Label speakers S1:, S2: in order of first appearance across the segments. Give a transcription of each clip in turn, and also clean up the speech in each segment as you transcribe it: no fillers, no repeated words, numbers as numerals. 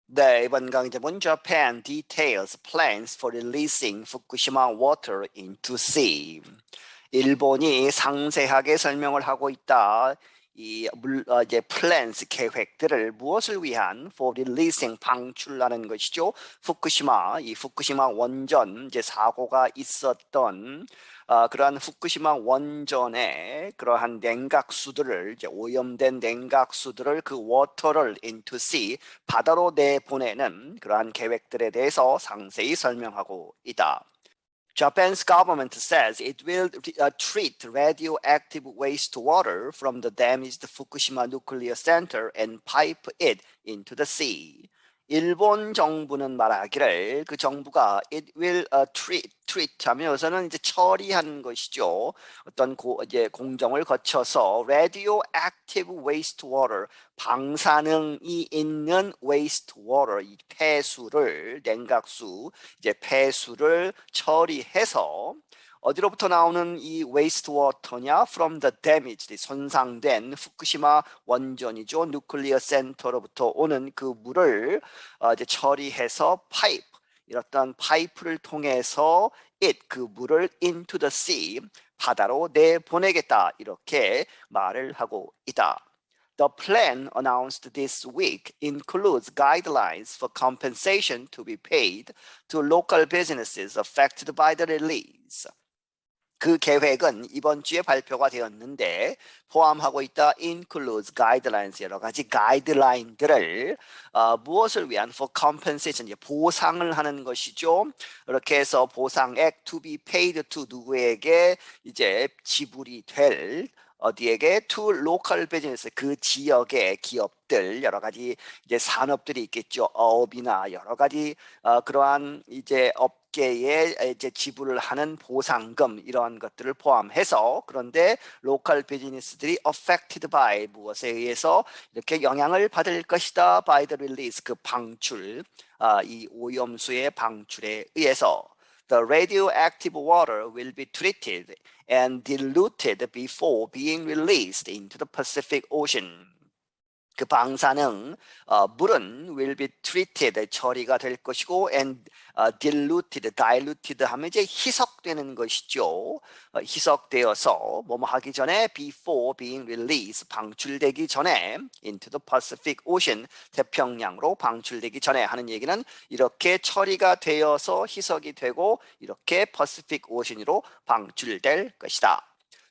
S1: 네, 이번 강좌는 Japan details plans for releasing Fukushima water into sea. 일본이 상세하게 설명을 하고 있다. 이제 plans 계획들을 무엇을 위한 for releasing 방출하는 것이죠. 이 후쿠시마 원전 이제 사고가 있었던 그러한 후쿠시마 원전의 그러한 냉각수들을 이제 오염된 냉각수들을 그 워터를 into sea 바다로 내보내는 그러한 계획들에 대해서 상세히 설명하고 있다. Japan's government says it will treat radioactive wastewater from the damaged Fukushima nuclear center and pipe it into the sea. 일본 정부는 말하기를 그 정부가 it will treat 하면서는 이제 처리하는 것이죠. 어떤 이제 공정을 거쳐서 radioactive wastewater 방사능이 있는 wastewater 이 폐수를 냉각수 이제 폐수를 처리해서 어디로부터 나오는 이 wastewater냐? From the damaged, 손상된 후쿠시마 원전이죠. 누클리어 센터로부터 오는 그 물을 이제 처리해서 파이프, 이런 파이프를 통해서 그 물을 into the sea, 바다로 내보내겠다. 이렇게 말을 하고 있다. The plan announced this week includes guidelines for compensation to be paid to local businesses affected by the release. 그 계획은 이번 주에 발표가 되었는데 포함하고 있다. includes guidelines 여러 가지 가이드라인들을 무엇을 위한 for compensation 보상을 하는 것이죠. 이렇게 해서 보상액 to be paid to 누구에게 이제 지불이 될 어디에게 to local business 그 지역의 기업들 여러 가지 이제 산업들이 있겠죠. 어업이나 여러 가지 그러한 이제 업계에 이제 지불을 하는 보상금 이러한 것들을 포함해서 그런데 로컬 비즈니스들이 affected by 무엇에 의해서 이렇게 영향을 받을 것이다. by the release 그 방출 이 오염수의 방출에 의해서 The radioactive water will be treated and diluted before being released into the Pacific Ocean. 그 방사능 물은 will be treated 처리가 될 것이고 and diluted 하면 이제 희석되는 것이죠. 희석되어서 뭐뭐 하기 전에 before being released 방출되기 전에 into the Pacific Ocean 태평양으로 방출되기 전에 하는 얘기는 이렇게 처리가 되어서 희석이 되고 이렇게 Pacific Ocean으로 방출될 것이다.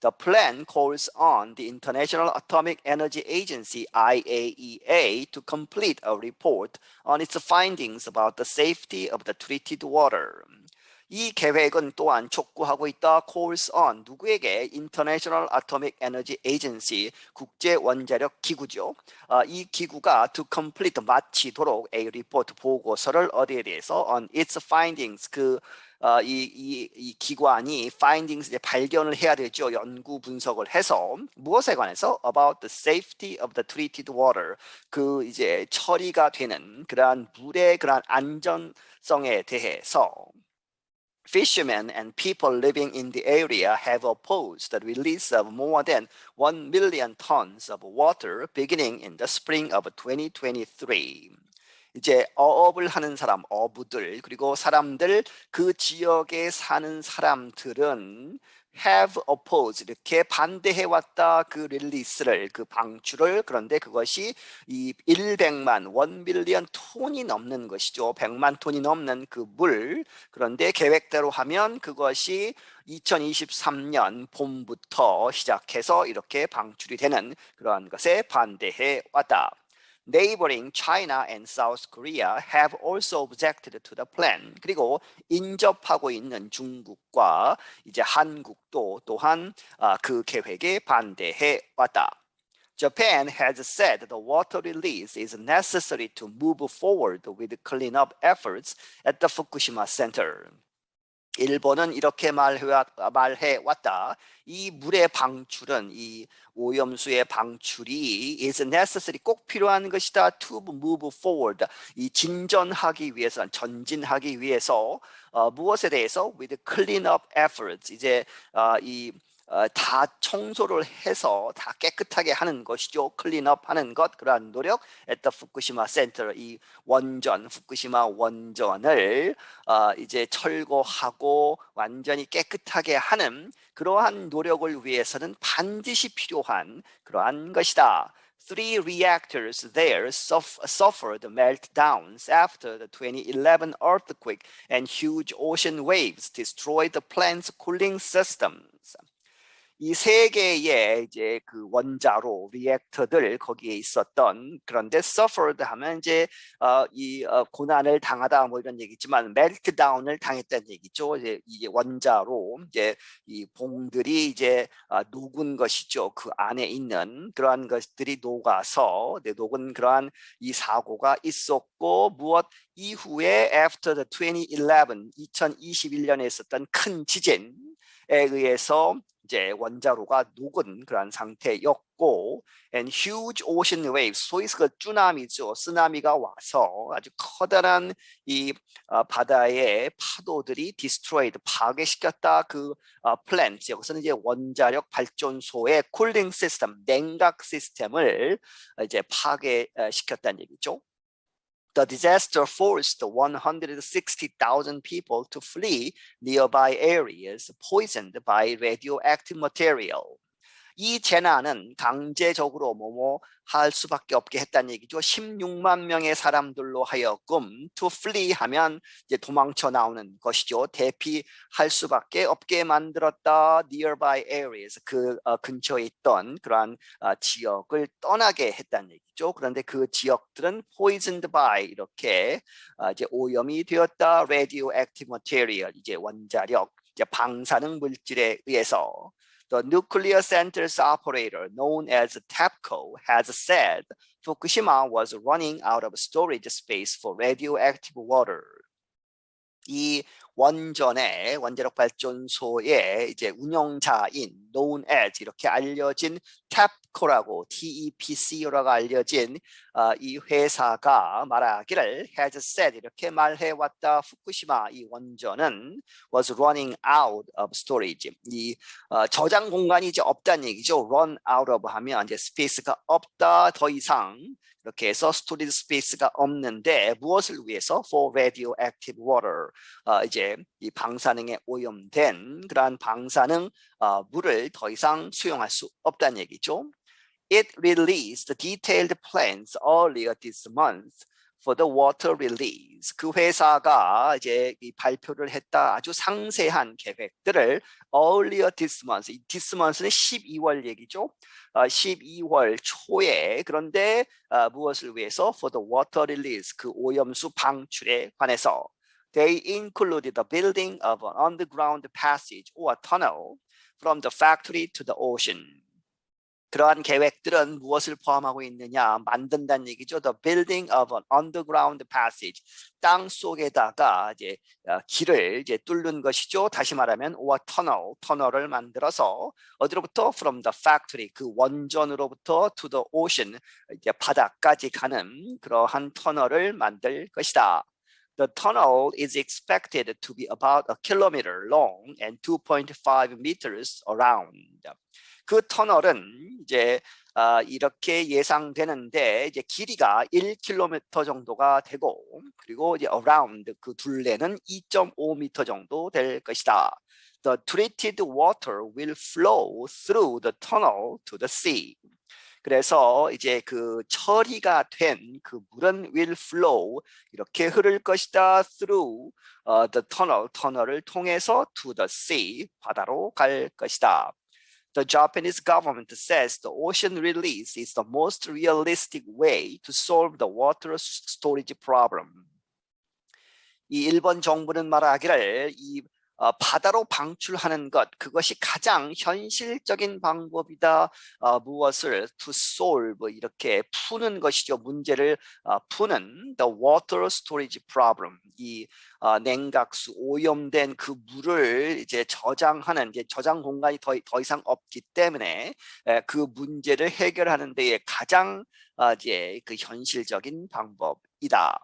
S1: The plan calls on the International Atomic Energy Agency (IAEA) to complete a report on its findings about the safety of the treated water. 이 계획은 또한 촉구하고 있다. calls on 누구에게? International Atomic Energy Agency 국제 원자력 기구죠. 이 기구가 to complete 마치도록 a report 보고서를 어디에 대해서 on its findings 이 기관이 findings 이제 발견을 해야 되죠. 연구 분석을 해서 무엇에 관해서 about the safety of the treated water 그 이제 처리가 되는 그러한 물의 그러한 안전성에 대해서 Fishermen and people living in the area have opposed the release of more than 1 million tons of water beginning in the spring of 2023. 이제 어업을 하는 사람, 어부들, 그리고 사람들, 그 지역에 사는 사람들은 have opposed, 이렇게 반대해왔다. 그 릴리스를, 그 방출을. 그런데 그것이 이 100만, 1 밀리언 톤이 넘는 것이죠. 100만 톤이 넘는 그 물. 그런데 계획대로 하면 그것이 2023년 봄부터 시작해서 이렇게 방출이 되는 그러한 것에 반대해왔다. Neighboring China and South Korea have also objected to the plan. 그리고 인접하고 있는 중국과 이제 한국도 또한 그 계획에 반대해 왔다. Japan has said the water release is necessary to move forward with cleanup efforts at the Fukushima Center. 일본은 이렇게 말해왔다. 이 물의 방출은 이 오염수의 방출이 is necessary 꼭 필요한 것이다. to move forward 이 진전하기 위해서 전진하기 위해서 무엇에 대해서 with cleanup efforts 이제 이 다 청소를 해서 다 깨끗하게 하는 것이죠. 클린업 하는 것, 그러한 노력. at the Fukushima Center, 이 원전, 후쿠시마 원전을 이제 철거하고 완전히 깨끗하게 하는 그러한 노력을 위해서는 반드시 필요한 그러한 것이다. Three reactors there suffered meltdowns after the 2011 earthquake and huge ocean waves destroyed the plant's cooling systems. 이 세 개의 이제 그 원자로 리액터들 거기에 있었던, 그런데 suffered 하면 이제 고난을 당하다 뭐 이런 얘기지만 멜트다운을 당했다는 얘기죠. 이제 원자로 이제 이 봉들이 이제 녹은 것이죠. 그 안에 있는 그러한 것들이 녹아서 녹은 그러한 이 사고가 있었고, 무엇 이후에 after the 2021년에 있었던 큰 지진에 의해서 이제 원자로가 녹은 그런 상태였고, and huge ocean waves, 소위 그 쭈나미죠. 쓰나미가 와서 아주 커다란 이 바다의 파도들이 destroyed, 파괴시켰다. 그 plants, 여기서는 이제 원자력 발전소의 쿨링 시스템, 냉각 시스템을 이제 파괴시켰다는 얘기죠. The disaster forced 160,000 people to flee nearby areas poisoned by radioactive material. 이 재난은 강제적으로 할 수밖에 없게 했다는 얘기죠. 16만 명의 사람들로 하여금 to flee 하면 이제 도망쳐 나오는 것이죠. 대피할 수밖에 없게 만들었다. nearby areas, 그 근처에 있던 그러한 지역을 떠나게 했다는 얘기죠. 그런데 그 지역들은 poisoned by, 이렇게 이제 오염이 되었다. radioactive material, 이제 원자력, 이제 방사능 물질에 의해서. The nuclear center's operator, known as TEPCO, has said Fukushima was running out of storage space for radioactive water. 이 원자력 발전소의 이제 운영자인 known as, 이렇게 알려진 TEPCO라고, TEPC라고 알려진 이 회사가 말하기를 has said, 이렇게 말해왔다. 후쿠시마 이 원전은 was running out of storage, 이 저장 공간이 이제 없다는 얘기죠. run out of 하면 이제 스페이스가 없다, 더 이상, 이렇게 해서 스토리지 스페이스가 없는데 무엇을 위해서? for radioactive water, 이제 이 방사능에 오염된 그러한 방사능 물을 더 이상 수용할 수 없다는 얘기죠. It released detailed plans earlier this month for the water release. 그 회사가 이제 이 발표를 했다. 아주 상세한 계획들을 earlier this month. this month는 12월 얘기죠. 12월 초에. 그런데 무엇을 위해서? for the water release, 그 오염수 방출에 관해서. They included the building of an underground passage or tunnel from the factory to the ocean. 그러한 계획들은 무엇을 포함하고 있느냐? 만든다는 얘기죠. The building of an underground passage, 땅 속에다가 이제 길을 이제 뚫는 것이죠. 다시 말하면 or tunnel, 터널을 만들어서 어디로부터? From the factory, 그 원전으로부터 to the ocean, 이제 바다까지 가는 그러한 터널을 만들 것이다. The tunnel is expected to be about a kilometer long and 2.5 meters around. 그 터널은 이제 이렇게 예상되는데 이제 길이가 1km 정도가 되고, 그리고 이제 around, 그 둘레는 2.5m 정도 될 것이다. The treated water will flow through the tunnel to the sea. 그래서 이제 그 처리가 된 그 물은 will flow, 이렇게 흐를 것이다. through the tunnel, 터널을 통해서 to the sea, 바다로 갈 것이다. The Japanese government says the ocean release is the most realistic way to solve the water storage problem. 이 일본 정부는 말하기를 이 바다로 방출하는 것, 그것이 가장 현실적인 방법이다. 무엇을? to solve, 이렇게 푸는 것이죠. 문제를 푸는 the water storage problem. 이 냉각수, 오염된 그 물을 이제 저장하는, 이제 저장 공간이 더 이상 없기 때문에 그 문제를 해결하는 데에 가장 이제 그 현실적인 방법이다.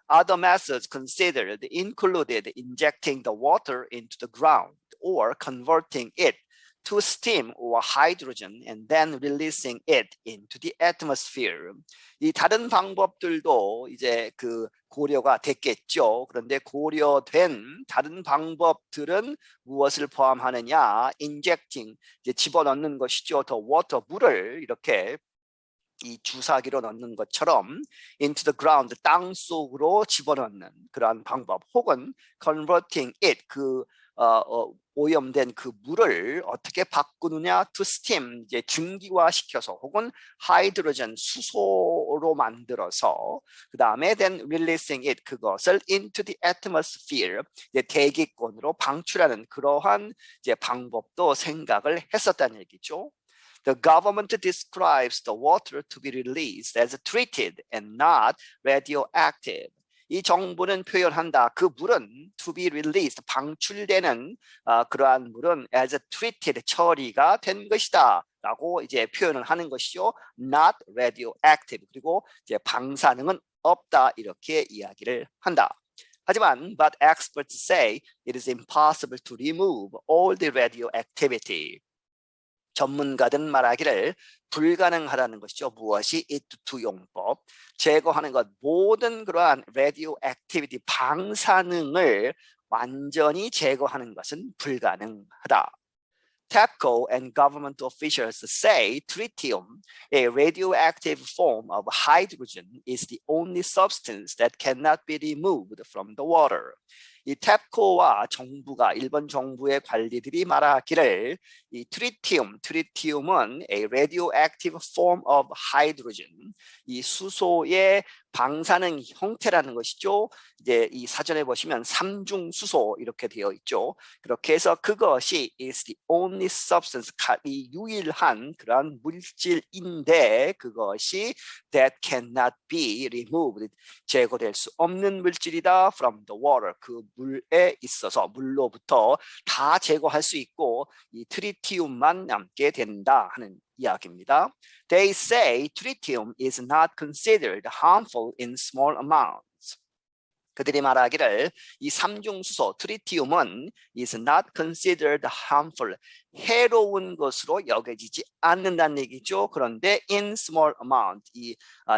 S1: Other methods considered included injecting the water into the ground or converting it to steam or hydrogen and then releasing it into the atmosphere. 이 다른 방법들도 이제 그 고려가 됐겠죠. 그런데 고려된 다른 방법들은 무엇을 포함하느냐? injecting, 이제 집어넣는 것이죠. the water, 물을 이렇게 이 주사기로 넣는 것처럼 into the ground, 땅 속으로 집어넣는 그러한 방법, 혹은 converting it, 오염된 그 물을 어떻게 바꾸느냐, to steam, 이제 증기화시켜서, 혹은 하이드로젠, 수소로 만들어서, 그 다음에 then releasing it, 그것을 into the atmosphere, 이제 대기권으로 방출하는 그러한 이제 방법도 생각을 했었다는 얘기죠. The government describes the water to be released as treated and not radioactive. 이 정부는 표현한다. 그 물은 to be released, 방출되는 그러한 물은 as treated, 처리가 된 것이다 라고 이제 표현을 하는 것이죠. not radioactive. 그리고 이제 방사능은 없다, 이렇게 이야기를 한다. 하지만 but experts say it is impossible to remove all the radioactivity. 전문가들은 말하기를 불가능하다는 것이죠. 무엇이? it to 용법, 제거하는 것, 모든 그러한 radioactivity, 방사능을 완전히 제거하는 것은 불가능하다. TEPCO and government officials say tritium, a radioactive form of hydrogen, is the only substance that cannot be removed from the water. 이 탭코와 정부가, 일본 정부의 관리들이 말하기를 이 트리티움은 a radioactive form of hydrogen, 이 수소의 방사능 형태라는 것이죠. 이제 이 사전에 보시면 삼중수소 이렇게 되어 있죠. 그렇게 해서 그것이 is the only substance, 이 유일한 그러한 물질인데 그것이 that cannot be removed, 제거될 수 없는 물질이다 from the water, 그 물에 있어서, 물로부터 다 제거할 수 있고 이 트리티움만 남게 된다 하는 이야기입니다. They say tritium is not considered harmful in small amounts. 그들이 말하기를 이 삼중수소 트리티움은 is not considered harmful, 해로운 것으로 여겨지지 않는다는 얘기죠. 그런데 in small amount, 이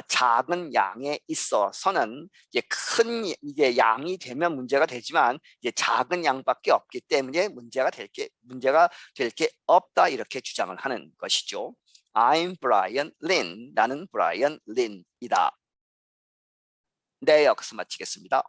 S1: 작은 양에 있어서는 이제 큰 이제 양이 되면 문제가 되지만 이제 작은 양밖에 없기 때문에 문제가 될 게 없다, 이렇게 주장을 하는 것이죠. I'm Brian Lin. 나는 브라이언 린이다. 네, 여기서 마치겠습니다.